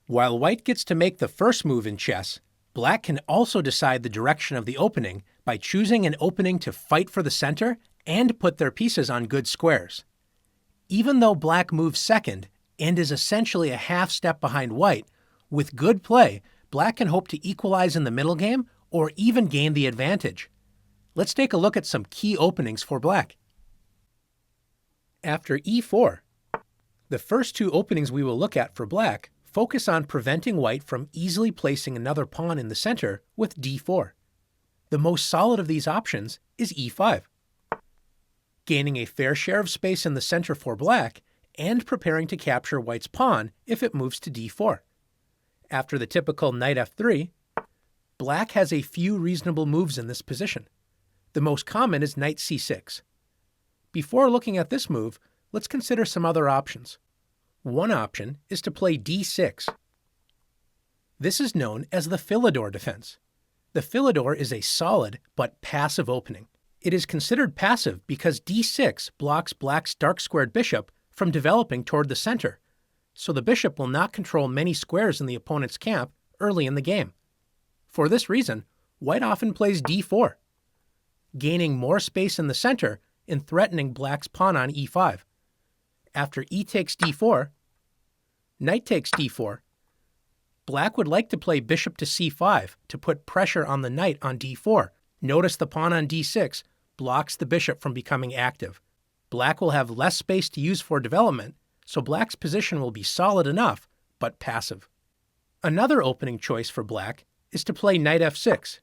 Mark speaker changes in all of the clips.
Speaker 1: While white gets to make the first move in chess, black can also decide the direction of the opening by choosing an opening to fight for the center and put their pieces on good squares. Even though black moves second and is essentially a half step behind white, with good play, black can hope to equalize in the middle game or even gain the advantage. Let's take a look at some key openings for black. After e4, the first two openings we will look at for black focus on preventing white from easily placing another pawn in the center with d4. The most solid of these options is e5, gaining a fair share of space in the center for black and preparing to capture white's pawn if it moves to d4. After the typical knight f3, black has a few reasonable moves in this position. The most common is knight c6. Before looking at this move, let's consider some other options. One option is to play d6. This is known as the Philidor defense. The Philidor is a solid but passive opening. It is considered passive because d6 blocks black's dark-squared bishop from developing toward the center, so the bishop will not control many squares in the opponent's camp early in the game. For this reason, white often plays d4, gaining more space in the center and threatening black's pawn on e5. After e takes d4, knight takes d4, black would like to play bishop to c5 to put pressure on the knight on d4. Notice the pawn on d6 blocks the bishop from becoming active. Black will have less space to use for development, so black's position will be solid enough, but passive. Another opening choice for black is to play knight f6.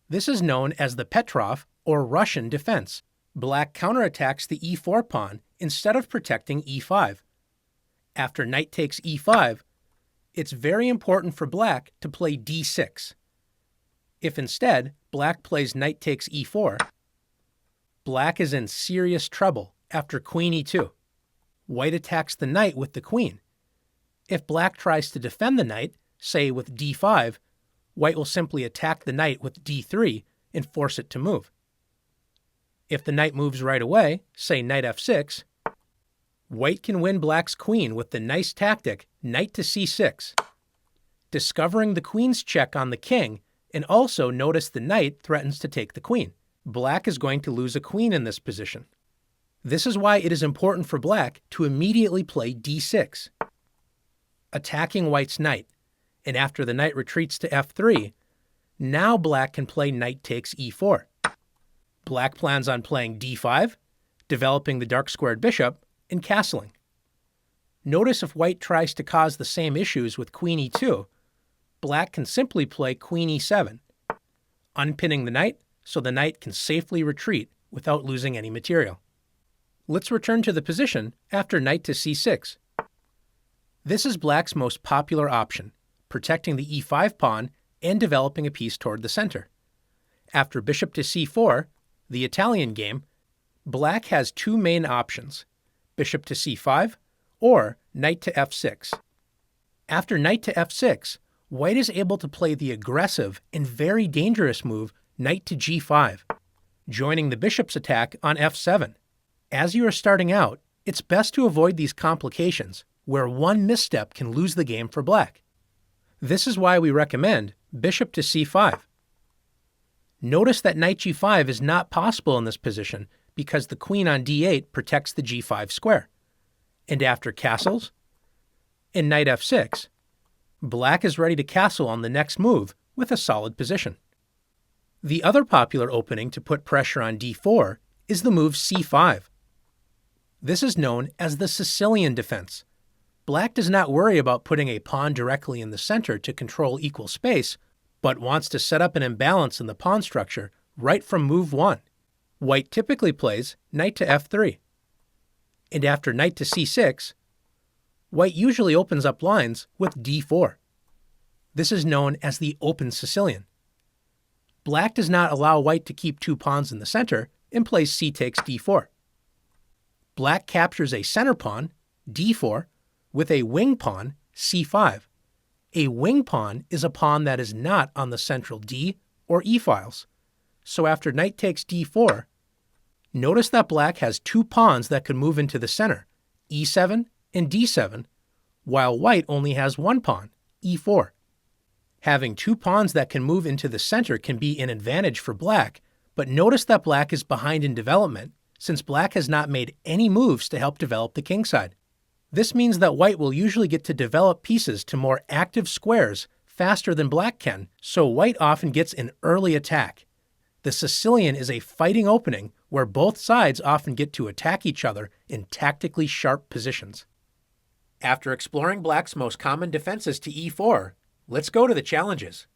Speaker 1: This is known as the Petrov or Russian defense. Black counterattacks the e4 pawn instead of protecting e5. After knight takes e5, it's very important for black to play d6. If instead black plays knight takes e4, black is in serious trouble after queen e2. White attacks the knight with the queen. If black tries to defend the knight, say with d5, white will simply attack the knight with d3 and force it to move. If the knight moves right away, say knight f6, white can win black's queen with the nice tactic knight to c6, discovering the queen's check on the king, and also notice the knight threatens to take the queen. Black is going to lose a queen in this position. This is why it is important for black to immediately play d6, attacking white's knight, and after the knight retreats to f3, now black can play knight takes e4. Black plans on playing d5, developing the dark-squared bishop, and castling. Notice if white tries to cause the same issues with queen e2, black can simply play queen e7, unpinning the knight so the knight can safely retreat without losing any material. Let's return to the position after knight to c6. This is black's most popular option, protecting the e5 pawn and developing a piece toward the center. After bishop to c4, the Italian game, black has two main options, bishop to c5 or knight to f6. After knight to f6, white is able to play the aggressive and very dangerous move knight to g5, joining the bishop's attack on f7. As you are starting out, it's best to avoid these complications, where one misstep can lose the game for black. This is why we recommend bishop to c5. Notice that knight g5 is not possible in this position because the queen on d8 protects the g5 square. And after castles and knight f6, black is ready to castle on the next move with a solid position. The other popular opening to put pressure on d4 is the move c5. This is known as the Sicilian defense. Black does not worry about putting a pawn directly in the center to control equal space, but wants to set up an imbalance in the pawn structure right from move 1. White typically plays knight to f3. And after knight to c6, white usually opens up lines with d4. This is known as the open Sicilian. Black does not allow white to keep two pawns in the center and plays c takes d4. Black captures a center pawn, d4, with a wing pawn, c5. A wing pawn is a pawn that is not on the central d or e files. So after knight takes d4, notice that black has two pawns that could move into the center, e7 and d7, while white only has one pawn, e4. Having two pawns that can move into the center can be an advantage for black, but notice that black is behind in development, since black has not made any moves to help develop the kingside. This means that white will usually get to develop pieces to more active squares faster than black can, so white often gets an early attack. The Sicilian is a fighting opening where both sides often get to attack each other in tactically sharp positions. After exploring black's most common defenses to e4, let's go to the challenges.